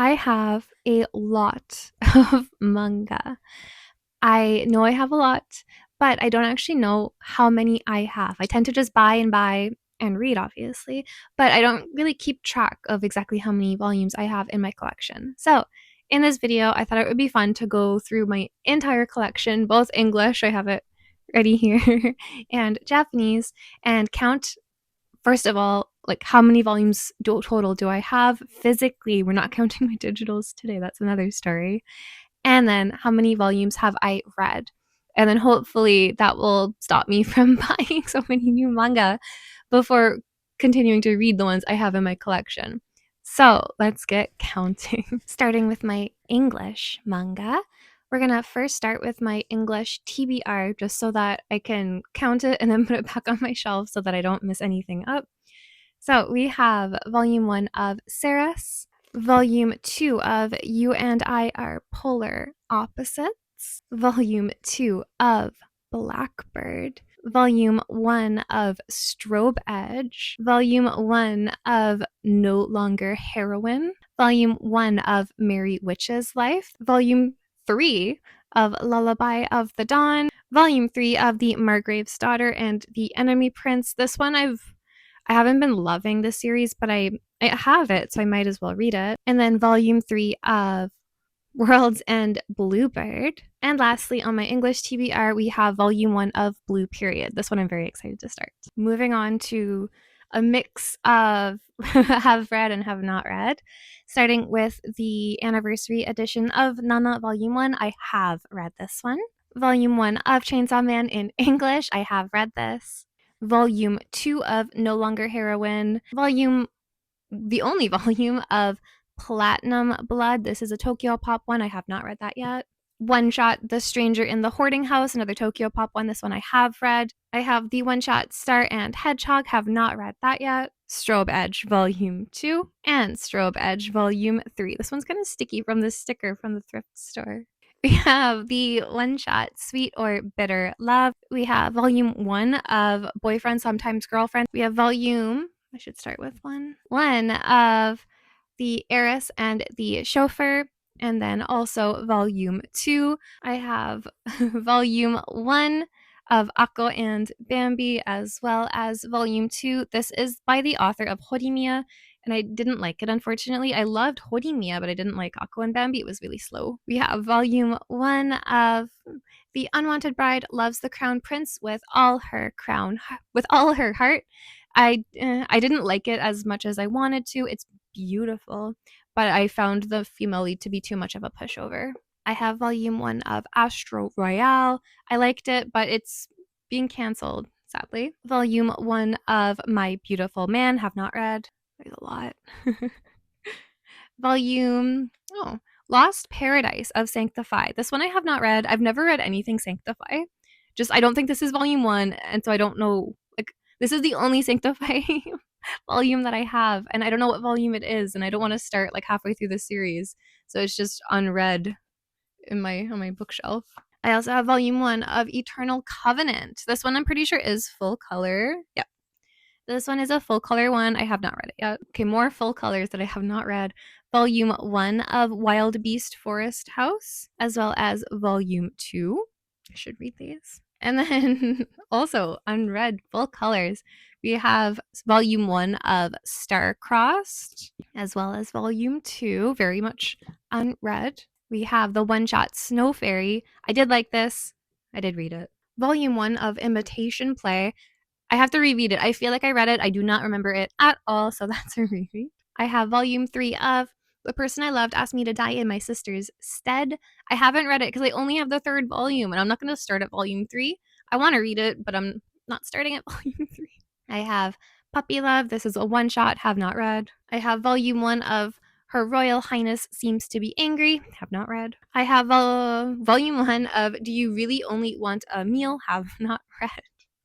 I have a lot of manga. I know I have a lot, but I don't actually know how many I have. I tend to just buy and read, obviously, but I don't really keep track of exactly how many volumes I have in my collection. So, in this video, I thought it would be fun to go through my entire collection, both English, I have it ready here, and Japanese, and count first of all, like how many volumes total do I have physically? We're not counting my digitals today. That's another story. And then how many volumes have I read? And then hopefully that will stop me from buying so many new manga before continuing to read the ones I have in my collection. So let's get counting. Starting with my English manga, we're gonna first start with my English TBR just so that I can count it and then put it back on my shelf so that I don't miss anything up. So we have volume 1 of Ceres, volume 2 of You and I Are Polar Opposites, volume 2 of Blackbird, volume 1 of Strobe Edge, volume 1 of No Longer Heroine, volume 1 of Merry Witch's Life, volume 3 of Lullaby of the Dawn, volume 3 of The Margrave's Daughter and The Enemy Prince. This one I haven't been loving this series, but I have it, so I might as well read it. And then volume 3 of World's End Bluebird. And lastly, on my English TBR, we have volume 1 of Blue Period. This one I'm very excited to start. Moving on to a mix of have read and have not read. Starting with the anniversary edition of Nana Volume 1, I have read this one. Volume 1 of Chainsaw Man in English, I have read this. Volume 2 of No Longer Heroine. The only volume of Platinum Blood. This is a Tokyo Pop one. I have not read that yet. One shot The Stranger in the Hoarding House, another Tokyo Pop one. This one I have read. I have the one shot Star and Hedgehog, have not read that yet. Strobe Edge Volume 2 and Strobe Edge Volume 3. This one's kind of sticky from the sticker from the thrift store. We have the one shot Sweet or Bitter Love. We have volume 1 of Boyfriend Sometimes Girlfriend. We have I should start with one of The Heiress and the Chauffeur. And then also volume 2, I have volume 1 of Akko and Bambi, as well as volume 2. This is by the author of Horimiya, and I didn't like it, unfortunately. I loved Horimiya, but I didn't like Akko and Bambi. It was really slow. We have volume 1 of The Unwanted Bride Loves the Crown Prince with all her heart. I didn't like it as much as I wanted to. It's beautiful, but I found the female lead to be too much of a pushover. I have volume 1 of Astro Royale. I liked it, but it's being canceled, sadly. Volume 1 of My Beautiful Man, have not read. There's a lot. Volume Lost Paradise of Sanctify. This one I have not read. I've never read anything Sanctify. Just I don't think this is volume 1, and so I don't know. Like, this is the only Sanctify volume that I have, and I don't know what volume it is, and I don't want to start like halfway through the series, so it's just unread in my on my bookshelf. I also have volume 1 of Eternal Covenant. This one I'm pretty sure is full color. Yep. This one is a full color one. I have not read it yet. Okay, more full colors that I have not read. Volume 1 of Wild Beast Forest House, as well as volume 2. I should read these. And then also unread full colors, we have volume 1 of Star-Crossed, as well as volume 2, very much unread. We have the one-shot Snow Fairy. I did like this. I did read it. Volume 1 of Imitation Play. I have to reread it. I feel like I read it. I do not remember it at all, so that's a reread. I have volume 3 of The Person I Loved Asked Me to Die in My Sister's Stead. I haven't read it because I only have the third volume, and I'm not going to start at volume 3. I want to read it, but I'm not starting at volume 3. I have Puppy Love. This is a one-shot, have not read. I have volume 1 of Her Royal Highness Seems to Be Angry, have not read. I have volume 1 of Do You Really Only Want a Meal, have not read.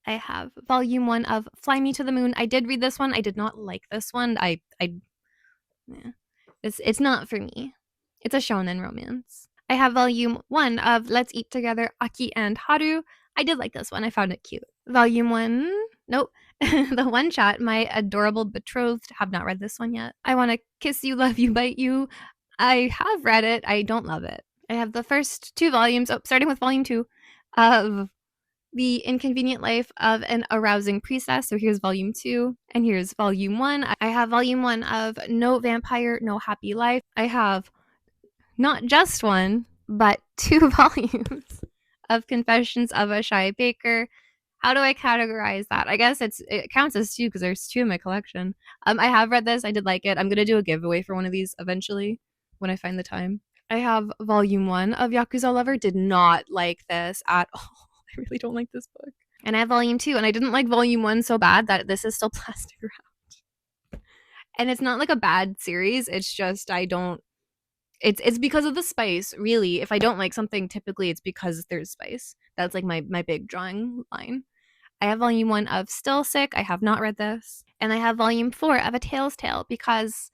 I have volume 1 of Fly Me to the Moon. I did read this one. I did not like this one. Yeah. It's not for me. It's a shonen romance. I have volume 1 of Let's Eat Together, Aki and Haru. I did like this one. I found it cute. Volume 1, nope. The one shot, My Adorable Betrothed. Have not read this one yet. I Want to Kiss You, Love You, Bite You. I have read it. I don't love it. I have the first two volumes, starting with volume 2 of The Inconvenient Life of an Arousing Priestess. So here's volume 2, and here's volume 1. I have volume 1 of No Vampire, No Happy Life. I have not just one, but 2 volumes of Confessions of a Shy Baker. How do I categorize that? I guess it counts as 2 because there's 2 in my collection. I have read this. I did like it. I'm gonna do a giveaway for one of these eventually when I find the time. I have volume 1 of Yakuza Lover. Did not like this at all. I really don't like this book. And I have volume 2, and I didn't like volume 1 so bad that this is still plastic around. And it's not like a bad series. It's just I don't. It's because of the spice, really. If I don't like something, typically it's because there's spice. That's like my big drawing line. I have volume 1 of Still Sick. I have not read this. And I have volume 4 of A Tale's Tale because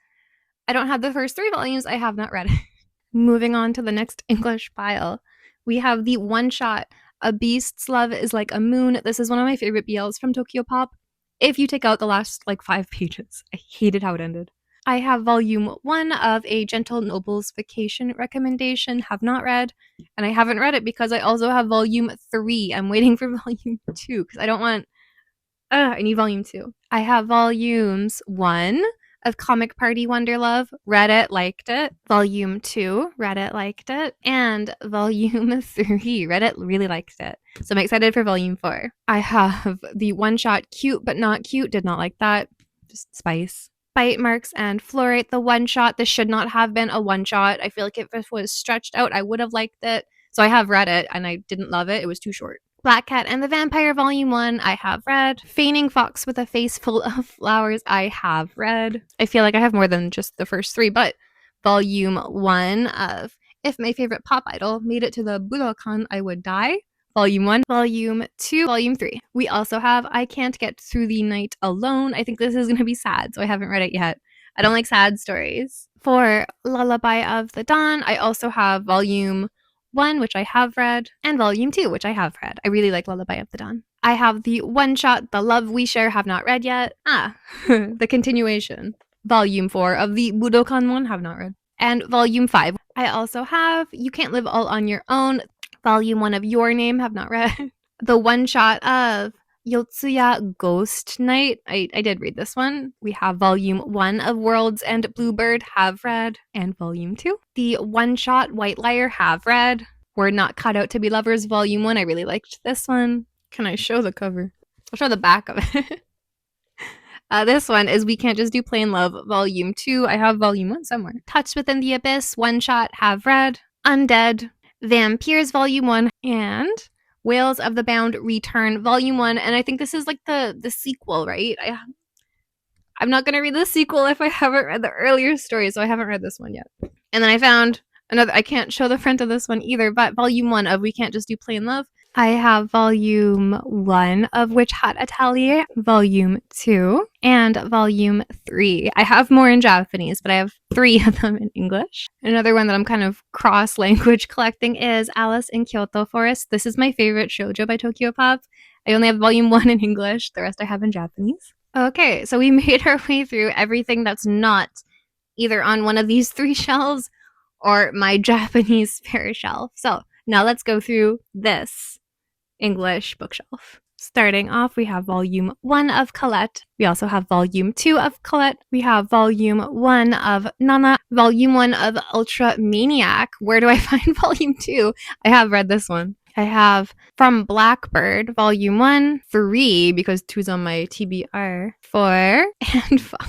I don't have the first 3 volumes. I have not read it. Moving on to the next English pile, we have the one shot A Beast's Love is Like a Moon. This is one of my favorite BLs from Tokyo Pop. If you take out the last like 5 pages, I hated how it ended. I have volume 1 of A Gentle Noble's Vacation Recommendation, have not read, and I haven't read it because I also have volume 3. I'm waiting for volume 2 because I don't want. I need volume 2. I have volumes 1 of Comic Party Wonderlove, read it, liked it. Volume 2, read it, liked it. And volume 3, read it, really liked it. So I'm excited for volume 4. I have the one shot Cute But Not Cute, did not like that. Just spice. Bite Marks and Fluorite, the one shot. This should not have been a one shot. I feel like if it was stretched out, I would have liked it. So I have read it and I didn't love it. It was too short. Black Cat and the Vampire Volume 1, I have read. Feigning Fox with a Face Full of Flowers, I have read. I feel like I have more than just the first 3, but Volume 1 of If My Favorite Pop Idol Made It to the Budokan, I Would Die. Volume 1, Volume 2, Volume 3. We also have I Can't Get Through the Night Alone. I think this is going to be sad, so I haven't read it yet. I don't like sad stories. For Lullaby of the Dawn, I also have Volume 1, which I have read, and Volume 2, which I have read. I really like Lullaby of the Dawn. I have the one shot The Love We Share, have not read yet. The continuation. Volume 4 of the Budokan one, have not read. And Volume 5. I also have You Can't Live All on Your Own. Volume 1 of Your Name, have not read. The one shot of Yotsuya Ghost Night. I did read this one. We have Volume 1 of Worlds and Bluebird, have read. And Volume 2. The one shot White Liar, have read. We're Not Cut Out to Be Lovers, Volume 1. I really liked this one. Can I show the cover? I'll show the back of it. This one is We Can't Just Do Plain Love, Volume 2. I have Volume 1 somewhere. Touched Within the Abyss, one shot, have read. Undead, Vampires, Volume 1, and Whales of the Bound Return, Volume 1. And I think this is like the sequel, right? I'm not going to read the sequel if I haven't read the earlier story, so I haven't read this one yet. And then I found another, I can't show the front of this one either, but Volume 1 of We Can't Just Do Plain Love. I have Volume 1 of Witch Hat Atelier, Volume 2, and Volume 3. I have more in Japanese, but I have 3 of them in English. Another one that I'm kind of cross-language collecting is Alice in Kyoto Forest. This is my favorite shoujo by Tokyo Pop. I only have Volume 1 in English. The rest I have in Japanese. Okay, so we made our way through everything that's not either on one of these 3 shelves or my Japanese spare shelf. So now let's go through this English bookshelf. Starting off, we have Volume 1 of Colette. We also have Volume 2 of Colette. We have Volume 1 of Nana. Volume 1 of Ultra Maniac. Where do I find Volume 2? I have read this one. I have From Blackbird, Volume 1, 3, because 2's on my TBR, 4, and 5.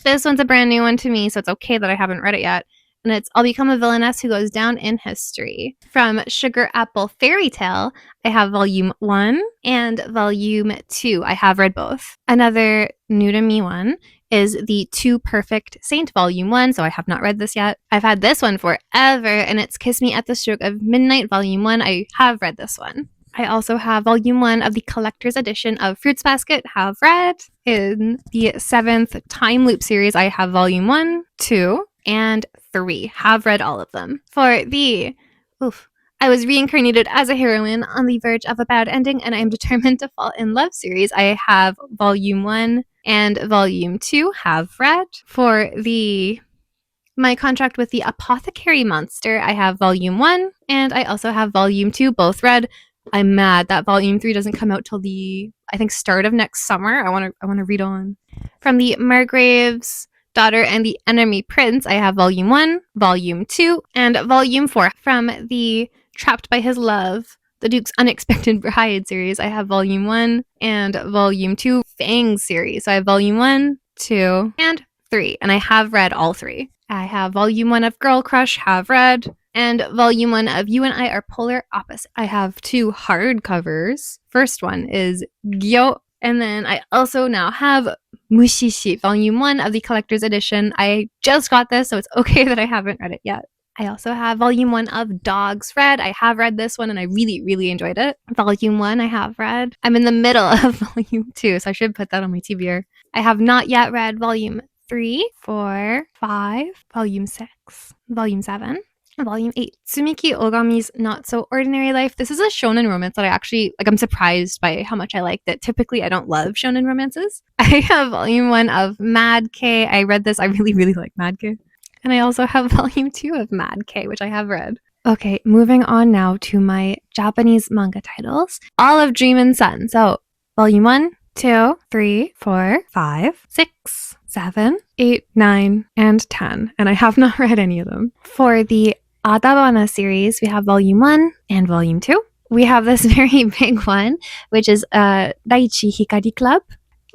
This one's a brand new one to me, so it's okay that I haven't read it yet. And it's I'll Become a Villainess Who Goes Down in History. From Sugar Apple Fairy Tale, I have Volume 1 and Volume 2. I have read both. Another new to me one is the Too Perfect Saint Volume 1, so I have not read this yet. I've had this one forever, and it's Kiss Me at the Stroke of Midnight Volume 1. I have read this one. I also have Volume 1 of the Collector's Edition of Fruits Basket, have read. In the 7th Time Loop series, I have Volume 1, 2, and 3. Have read all of them. For the I was reincarnated as a heroine on the verge of a bad ending and I am determined to fall in love series, I have Volume 1 and Volume 2 have read. For the My Contract with the Apothecary Monster, I have volume 1 and I also have volume 2, both read. I'm mad that volume 3 doesn't come out till the, I think, start of next summer. I want to read on. From the Margrave's Daughter and the Enemy Prince, I have volume 1, volume 2, and volume 4. From the Trapped by His Love, the Duke's Unexpected Bride series, I have volume 1 and volume 2. Fang series, so I have volume 1, 2, and 3, and I have read all 3. I have volume 1 of Girl Crush, have read, and volume 1 of You and I Are Polar Opposite. I have 2 hardcovers. First one is Gyo, and then I also now have Mushishi, volume 1 of the collector's edition. I just got this, so it's okay that I haven't read it yet. I also have volume 1 of Dogs read. I have read this one and I really, really enjoyed it. Volume 1 I have read. I'm in the middle of volume 2, so I should put that on my TBR. I have not yet read volume 3, 4, 5, volume 6, volume 7, and volume 8. Tsumiki Ogami's Not So Ordinary Life. This is a shonen romance that I actually, I'm surprised by how much I liked it. Typically, I don't love shonen romances. I have volume 1 of Mad K. I read this. I really, really like Mad K. And I also have volume 2 of Mad K, which I have read. Okay, moving on now to my Japanese manga titles. All of Dream and Sun. So, volume 1, 2, 3, 4, 5, 6, 7, 8, 9, and 10. And I have not read any of them. For the Adabana series, we have volume 1 and volume 2. We have this very big one, which is Daichi Hikari Club.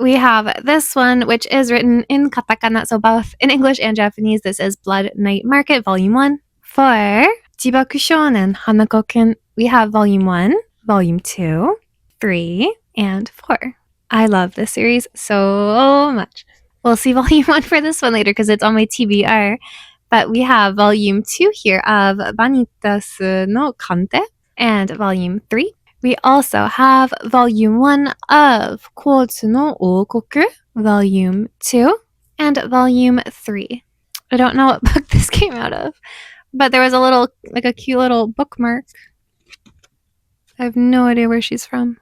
We have this one, which is written in katakana, so both in English and Japanese. This is Blood Night Market, volume 1. For Chibaku Shonen Hanako-kun, we have volume 1, volume 2, 3, and 4. I love this series so much. We'll see volume 1 for this one later because it's on my TBR. But we have volume 2 here of Vanitas no Kante and volume 3. We also have volume 1 of Kotsu no Okoku, volume 2, and volume 3. I don't know what book this came out of, but there was a little, like a cute little bookmark. I have no idea where she's from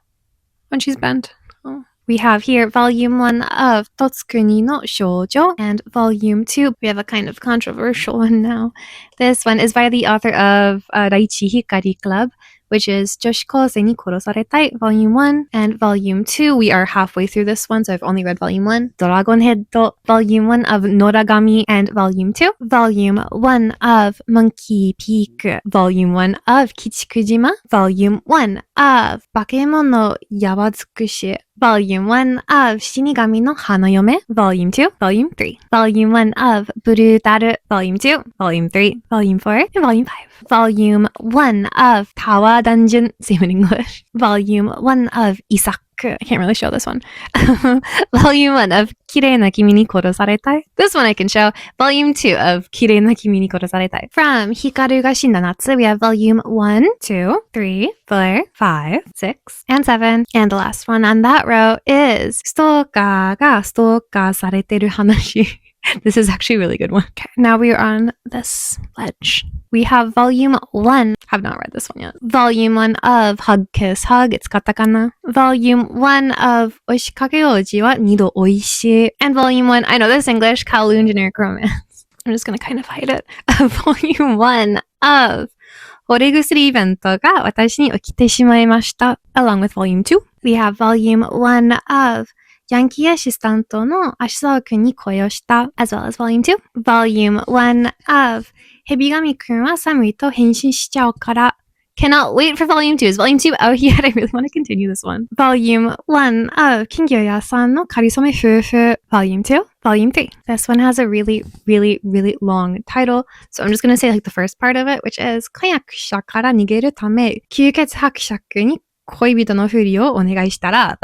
when she's bent. Oh. We have here volume 1 of Totsukuni no Shoujo and volume 2. We have a kind of controversial one now. This one is by the author of Daichi Hikari Club, which is Joshikousei ni Korosaretai, volume 1 and volume 2. We are halfway through this one, so I've only read volume 1. Dragon Head, volume 1 of Noragami and volume 2. Volume 1 of Monkey Peak, volume 1 of Kichikujima, volume 1 of Bakemon no Yabatsukushi, volume 1 of Shinigami no Hanayome, volume 2, volume 3. Volume 1 of Brutaru, volume 2, volume 3, volume 4, and volume 5. Volume 1 of Tower Dungeon, same in English. Volume 1 of Isak. I can't really show this one. Volume 1 of Kirei na Kimi ni Korosaretai. This one I can show. Volume 2 of Kirei na Kimi ni Korosaretai. From Hikaru ga Shinda Natsu, we have volume 1, 2, 3, 4, 5, 6, and 7. And the last one on that row is Stalker ga Stalker sareteru hanashi. This is actually a really good one. Okay, now we are on this ledge. We have volume 1. Have not read this one yet. Volume 1 of Hug Kiss Hug. It's katakana. Volume 1 of Oishikage Oji wa Nido Oishii. And volume 1, I know this English, Kowloon Generic Romance. I'm just going to kind of hide it. Volume 1 of Horegusuri Ibento ga Watashi ni Okite Shimaemashita. Along with volume 2. We have volume 1 of Yankee Assistant no Ashizawa-kun ni koi o shita, as well as volume 2. Volume 1 of Hebigami-kun wa Samui to henshin shichao kara. Cannot wait for volume 2. Is volume 2 out yet? I really want to continue this one. Volume 1 of Kingyo-ya-san no Karisome Fufu. Volume 2. Volume 3. This one has a really, really, really long title. So I'm just going to say like the first part of it, which is Konyakusha kara nigeru tame kyuketsu hakushaku ni Koibito no furi o onegai shitara.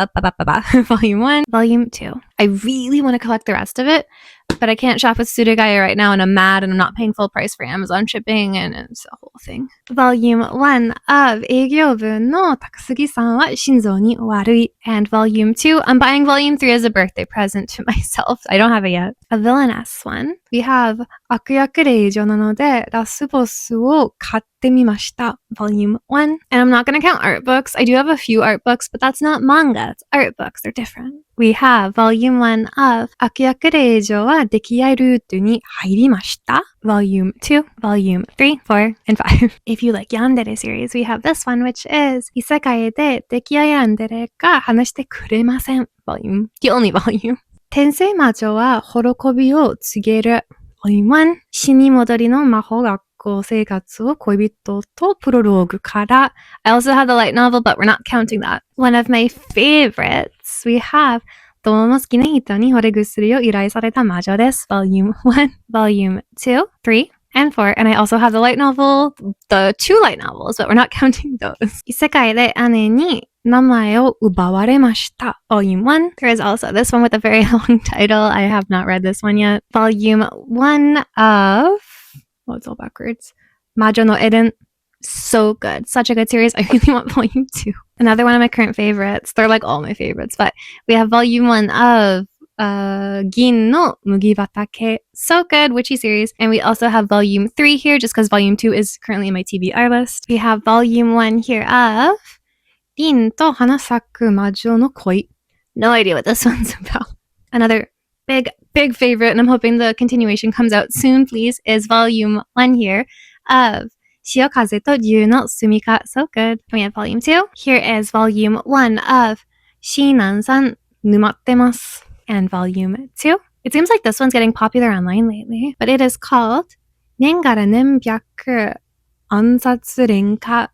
Volume 1, Volume 2. I really want to collect the rest of it, but I can't shop with Surugaya right now, and I'm mad, and I'm not paying full price for Amazon shipping, and it's a whole thing. Volume 1 of Eigyobu no Takasugi-san wa Shinzo ni warui. And Volume 2, I'm buying Volume 3 as a birthday present to myself. I don't have it yet. A villainess one. We have 悪役令状なので、ラスボスを買ってみました。Volume 1. And I'm not going to count art books. I do have a few art books, but that's not manga. It's art books. They're different. We have Volume 1 of 悪役令状は溺愛ルートに入りました。Volume 2, Volume 3, 4, and 5. If you like Yandere series, we have this one, which is 異世界で溺愛ヤンデレが話してくれません。Volume. The only volume. 転生魔女は滅びを告げる。Volume 1. 死に戻りの魔法学校生活を恋人とプロローグから。I also have the light novel, but we're not counting that. One of my favorites, we have どうも好きな人に惚れ薬を依頼された魔女です。Volume 1, Volume 2, 3, and 4. And I also have the light novel, the 2 light novels, but we're not counting those. 異世界で姉に名前を奪われました。Volume 1. There is also this one with a very long title. I have not read this one yet. Volume 1 of... Oh, it's all backwards. 魔女のエデン. So good. Such a good series. I really want Volume 2. Another one of my current favorites. They're like all my favorites, but we have Volume 1 of 銀の麦畑. So good, witchy series. And we also have Volume 3 here, just because Volume 2 is currently in my TBR list. We have Volume 1 here of 銀と花咲く魔女の恋. No idea what this one's about. Another big favorite, and I'm hoping the continuation comes out soon, please, is Volume 1 here of 潮風と竜の住みか. So good. And we have Volume 2. Here is Volume 1 of シーナンさん沼ってます. And Volume 2. It seems like this one's getting popular online lately, but it is called 年がら年百暗殺連歌.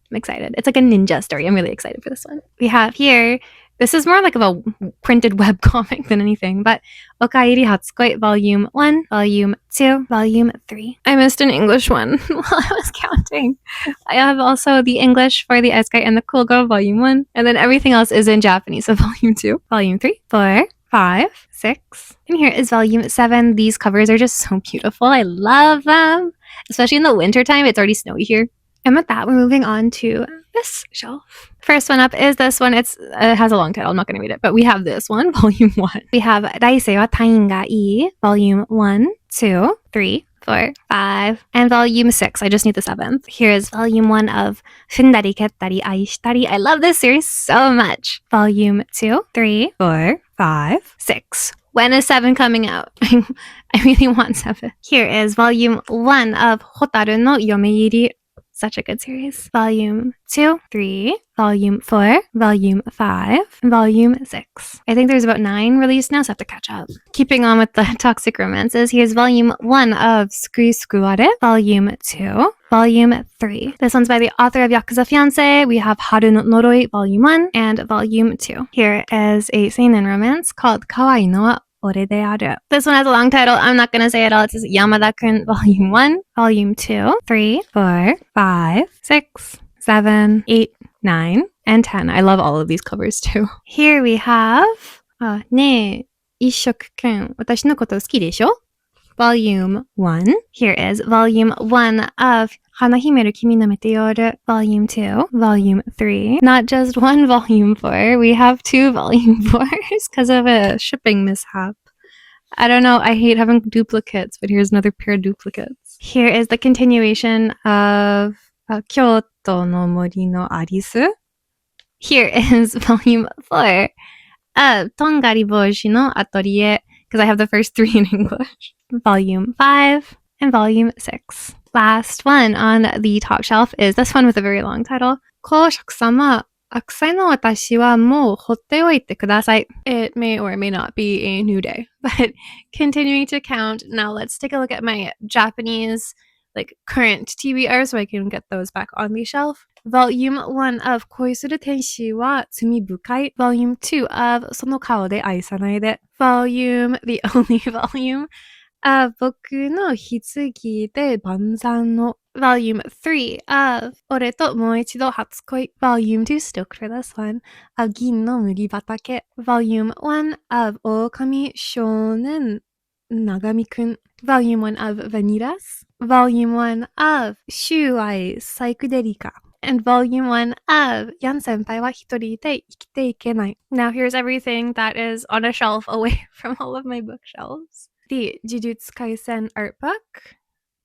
I'm excited. It's like a ninja story. I'm really excited for this one. We have here, this is more like of a printed web comic than anything, but Okairi Hatsukoi Volume 1, Volume 2, Volume 3. I missed an English one while I was counting. I have also the English for the Ice Guy and the Cool Girl Volume 1, and then everything else is in Japanese, so Volume 2, Volume 3, 4, 5, 6, and here is Volume 7. These covers are just so beautiful. I love them. Especially in the wintertime, it's already snowy here. And with that, we're moving on to this shelf. First one up is this one. It has a long title. I'm not going to read it, but we have this one, Volume 1. We have Raisei wa Tain ga ii, Volume 1, 2, 3, 4, 5, and Volume 6. I just need the 7th. Here is Volume 1 of Fundari Kettari Aishitari. I love this series so much. Volume 2, 3, 4, 5, 6. When is 7 coming out? I really want 7. Here is Volume 1 of Hotaru no Yomeiri. Such a good series. Volume 2, 3, Volume 4, Volume 5, and Volume 6. I think there's about 9 released now, so I have to catch up. Keeping on with the toxic romances, here's Volume 1 of Sukui Sukuware, Volume 2, Volume 3. This one's by the author of Yakuza Fiancé. We have Haru no Noroi, Volume 1, and Volume 2. Here is a seinen romance called Kawaii no wa Ore de aru. This one has a long title. I'm not going to say it all. It says Yamada-kun Volume 1, Volume 2, 3, 4, 5, 6, 7, 8, 9, and 10. I love all of these covers too. Here we have ねえ、一色くん、私のこと好きでしょ? Volume 1. Here is Volume 1 of 花姫る君のメテオール. Volume 2, Volume 3. Not just one Volume 4, we have 2 Volume 4s because of a shipping mishap. I don't know, I hate having duplicates, but here's another pair of duplicates. Here is the continuation of Kyoto no Mori no Arisu. Here is Volume 4 of Tongari Boshi no Atelier, because I have the first 3 in English. Volume 5 and Volume 6. Last one on the top shelf is this one with a very long title. 公爵様、悪妻の私はもう放っておいてください. It may or may not be a new day. But continuing to count, now let's take a look at my Japanese current TBR so I can get those back on the shelf. Volume 1 of 恋する天使は罪深い. Volume 2 of その顔で愛さないで. Volume, the only volume of 僕の棺で晩餐の. Volume 3 of 俺ともう一度初恋. Volume 2, stoked for this one, of 銀の麦畑. Volume 1 of 狼少年長見くん. Volume 1 of Vanitas. Volume 1 of 収愛サイクデリカ. And Volume 1 of ヤン先輩は一人で生きていけない. Now here's everything that is on a shelf away from all of my bookshelves. the Jujutsu Kaisen art book,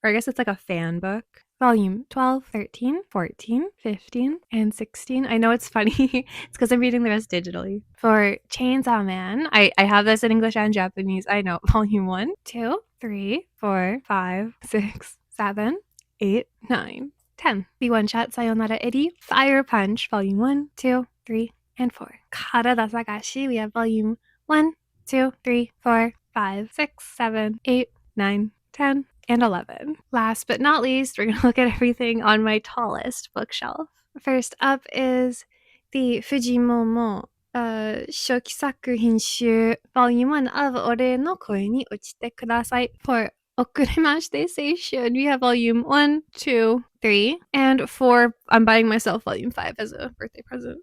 or I guess it's like a fan book. Volume 12, 13, 14, 15, and 16. I know it's funny. It's because I'm reading the rest digitally. For Chainsaw Man, I have this in English and Japanese. I know. Volume 1, 2, 3, 4, 5, 6, 7, 8, 9, 10. The one-shot Sayonara Eri, Fire Punch, Volume 1, 2, 3, and 4. Karada Sagashi, we have Volume 1, 2, 3, 4, 5, 6, 7, 8, 9, 10, and 11. Last but not least, we're going to look at everything on my tallest bookshelf. First up is the Fujimomo 初期作品集 Volume 1 of 俺の声に落ちてください for 遅れまして Seishun. We have Volume 1, 2, 3, and 4. I'm buying myself Volume 5 as a birthday present.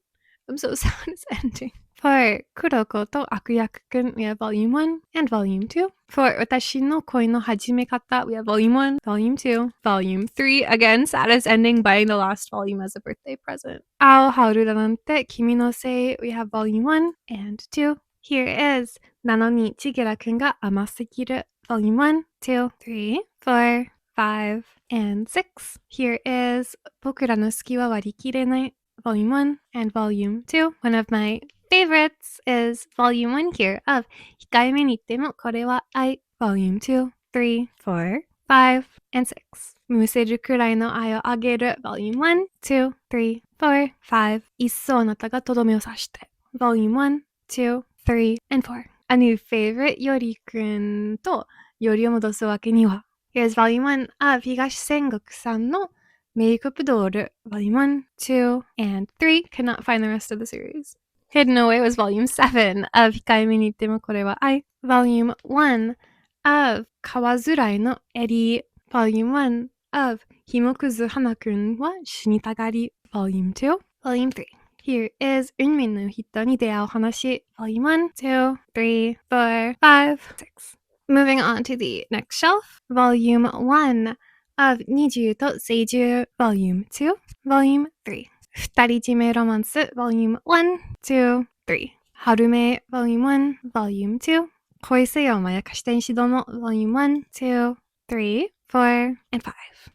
I'm so sad it's ending. For Kuroko to Akuyaku-kun, we have Volume 1 and Volume 2. For Watashi no Koi no Hajimekata, we have Volume 1, Volume 2, Volume 3. Again, saddest ending, buying the last volume as a birthday present. Ao Haru da Nante Kimi no Sei, we have Volume 1 and 2. Here is Nanoni Chigera-kun ga Amasegiru, Volume 1, 2, 3, 4, 5, and 6. Here is Bokura no Suki wa Warikirenai, Volume 1 and Volume 2. One of my favorites is Volume 1 here of Hikaime ni te mo kore wa ai, Volume 2, 3, 4, 5, and 6. Museru kurai no ai o ageru, Volume 1, 2, 3, 4, 5. Issou anata ga todome o sashite, Volume 1, 2, 3, and 4. A new favorite, Yori-kun to Yori o modosu wake ni wa. Here's Volume 1 of Higashi Sengoku-san no Makeup Doll, Volume 1, 2, and 3. Cannot find the rest of the series. Hidden Away was Volume 7 of Hikaime ni te mo kore wa ai. Volume 1 of Kawazurai no Eri. Volume 1 of Himokuzu Hana-kun wa Shinitagari. Volume 2. Volume 3. Here is Unmei no Hito ni Deau Hanashi. Volume 1, 2, 3, 4, 5, 6. Moving on to the next shelf. Volume 1 of Niju to Seiju, Volume 2, Volume 3. Futarijime Romance, Volume 1, 2, 3. Harume, Volume 1, Volume 2. Koisei o Mayakashi Tenshi Domo, Volume 1, 2, 3, 4, and 5.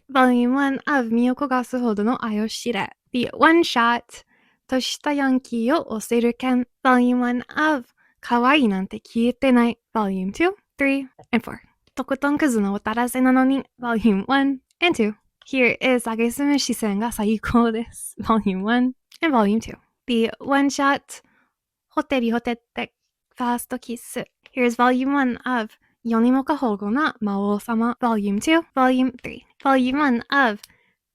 Volume 1 of Miyoko ga Suhodo no Ai o Shire. The one-shot Toshita Yankee o Oseru Ken, Volume 1 of Kawaii Nante Kiete Nai, Volume 2, 3, and 4. Tokuton Kuzu no Otarase na no ni, Volume 1 and 2. Here is Agesumu Shisen ga Saikou desu, Volume 1 and Volume 2. The one-shot Hoteri Hotette First Kiss. Here's Volume 1 of Yonimoka Hogo na Mao-sama, Volume 2, Volume 3. Volume 1 of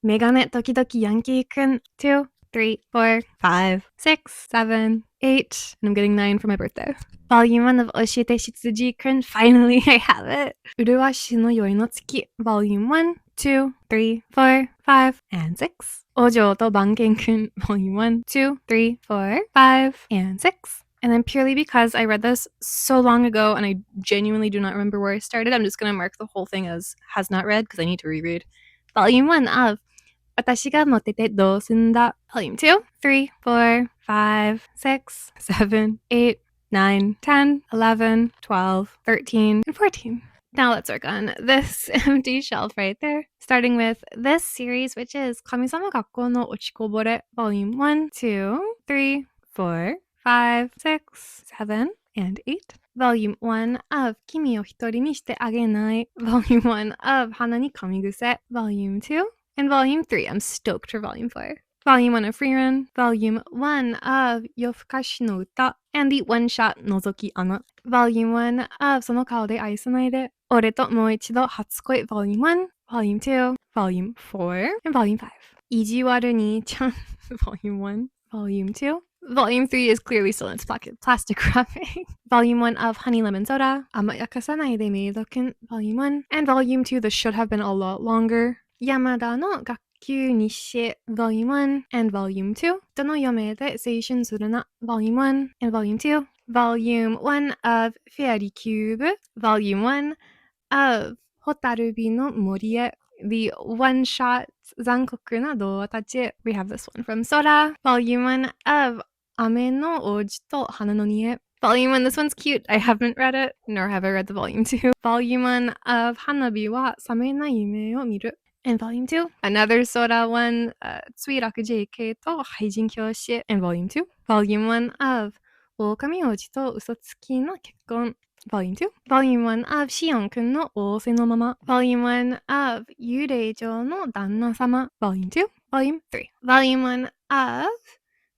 Megane Dokidoki Yankee-kun, 2, 3, 4, 5, 6, 7, 8, and I'm getting 9 for my birthday. Volume 1 of Oshiete Shitsuji-kun, finally I have it. Uruwashi no Yoi no Tsuki, Volume 1, 2, 3, 4, 5, and 6. Ojo to Banken-kun, Volume 1, 2, 3, 4, 5, and 6. And then purely because I read this so long ago and I genuinely do not remember where I started, I'm just going to mark the whole thing as has not read because I need to reread. Volume 1 of Watashi ga motete dou sunda, Volume 2, 3, 4, 5, 6, 7, 8, 9, 10, 11, 12, 13, and 14. Now let's work on this empty shelf right there. Starting with this series, which is Kamisama Gakkou no Ochikobore, Volume 1, 2, 3, 4, 5, 6, 7, and 8. Volume 1 of Kimi o Hitori ni shite agenai. Volume 1 of Hana ni Kamiguse. Volume 2. And Volume 3. I'm stoked for Volume 4. Volume 1 of Freerun. Volume 1 of Yofukashi no Uta. And the one-shot Nozoki Ana. Volume 1 of Sono Kao de Aisanai de. Ore to Mou Ichido Hatsukoi, Volume 1. Volume 2. Volume 4. And Volume 5. Ijiwaru ni-chan. Volume 1. Volume 2. Volume 3 is clearly still in its plastic wrapping. Volume 1 of Honey Lemon Soda. Amayakasanai de Meido-kun, Volume 1. And Volume 2, this should have been a lot longer. Yamada no Gakkyu Nishi, Volume 1 and Volume 2. Dono Yome de Seishun Suru na, Volume 1 and Volume 2. Volume 1 of Fairy Cube. Volume 1 of Hotarubi no Morie. The one-shot Zankoku na Douwa tachi. We have this one from Sora. Volume 1 of Ame no Oji to Hana no Nie. Volume 1, this one's cute. I haven't read it, nor have I read the volume 2. Volume 1 of Hanabi wa Samena Yume o Miru. And volume 2, another Sora one, Tsuiraku JK to Haijin Kyoshi. And volume 2, volume 1 of Okami Oji to Usotsuki no Kekkon. Volume 2, volume 1 of Shion-kun no Oose no Mama. Volume 1 of Yureijou no Danna-sama. Volume 2, volume 3, volume 1 of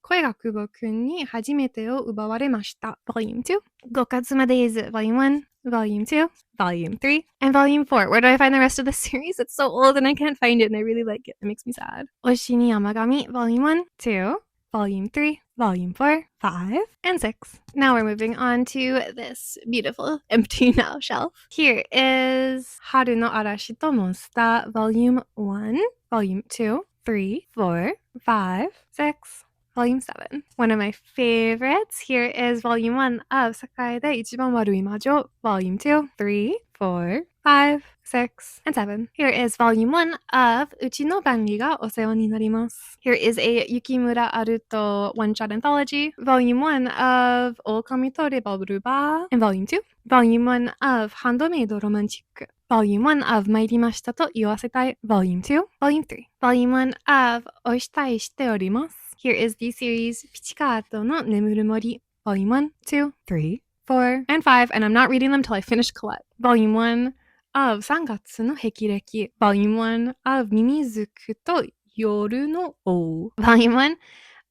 恋が久保くんに初めてを奪われました Volume 2, Gokatsuma Days Volume 1, Volume 2, Volume 3, and Volume 4. Where do I find the rest of this series? It's so old and I can't find it and I really like it. It makes me sad. Oshi ni Yamagami Volume 1, 2, Volume 3, Volume 4, 5, and 6. Now we're moving on to this beautiful empty now shelf. Here is Haru no Arashi to Monster Volume 1, Volume 2, 3, 4, 5, 6, Volume 7. One of my favorites here is Volume 1 of Sakai de Ichiban Warui Majo, Volume 2, 3, 4, 5, 6, and 7. Here is Volume 1 of Uchi no Banri ga Osewa ni narimasu. Here is a Yukimura Aruto one-shot anthology. Volume 1 of Okami to Revolver, and Volume 2. Volume 1 of Handmaid Romantic. Volume 1 of Mairimashita to Iwasetai. Volume 2. Volume 3. Volume 1 of Oishitai shite orimasu. Here is the series Pichika Ato no Nemuru Mori. Volume 1, 2, 3, 4, and 5. And I'm not reading them till I finish Colette. Volume 1 of Sangatsu no Hekireki. Volume 1 of Mimizuku to Yoru no O. Volume 1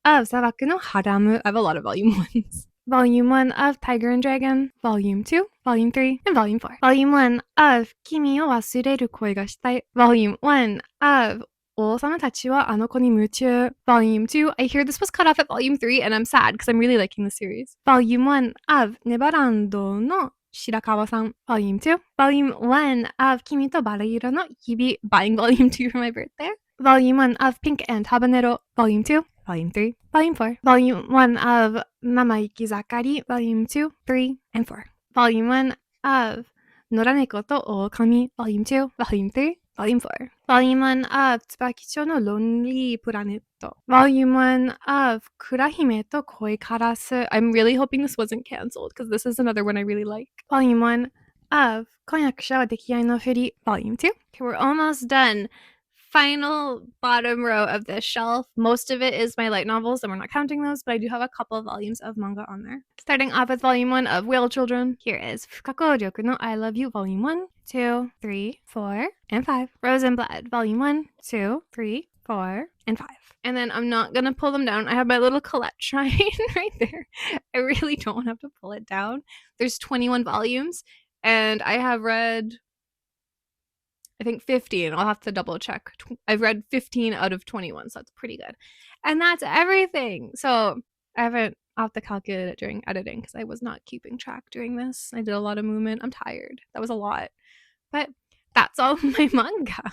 of Sabaku no Haramu. I have a lot of Volume 1s. Volume 1 of Tiger and Dragon. Volume 2, Volume 3, and Volume 4. Volume 1 of Kimi o wasureru koi ga shitai. Volume 1 of 王様たちはあの子に夢中 Volume 2. I hear this was cut off at Volume 3 and I'm sad because I'm really liking the series. Volume 1 of Neverland no Shirakawa-san. Volume 2. Volume 1 of Kimi to Barairo no Hibi. Buying Volume 2 for my birthday. Volume 1 of Pink and Habanero. Volume 2. Volume 3. Volume 4. Volume 1 of Namaiki Zakari. Volume 2, 3, and 4. Volume 1 of Noraneko to Okami. Volume 2. Volume 3. Volume 4. Volume 1 of Tsubakicho no Lonely Planet. Volume 1 of Kurahime to Koi Karasu. I'm really hoping this wasn't cancelled because this is another one I really like. Volume 1 of Konyakusha wa Dekiai no Furi. Volume 2. Okay, we're almost done. Final bottom row of this shelf. Most of it is my light novels, and we're not counting those, but I do have a couple of volumes of manga on there. Starting off with Volume 1 of Whale Children. Here is Fukaku Ryoku no I Love You, Volume 1, 2, 3, 4, and 5. Rose and Blood, Volume 1, 2, 3, 4, and 5. And then I'm not going to pull them down. I have my little Colette shrine right there. I really don't have to pull it down. There's 21 volumes, and I have read, I think 15. I'll have to double check. I've read 15 out of 21, so that's pretty good. And that's everything. So I'll have to calculate it during editing because I was not keeping track during this. I did a lot of movement. I'm tired. That was a lot. But that's all my manga.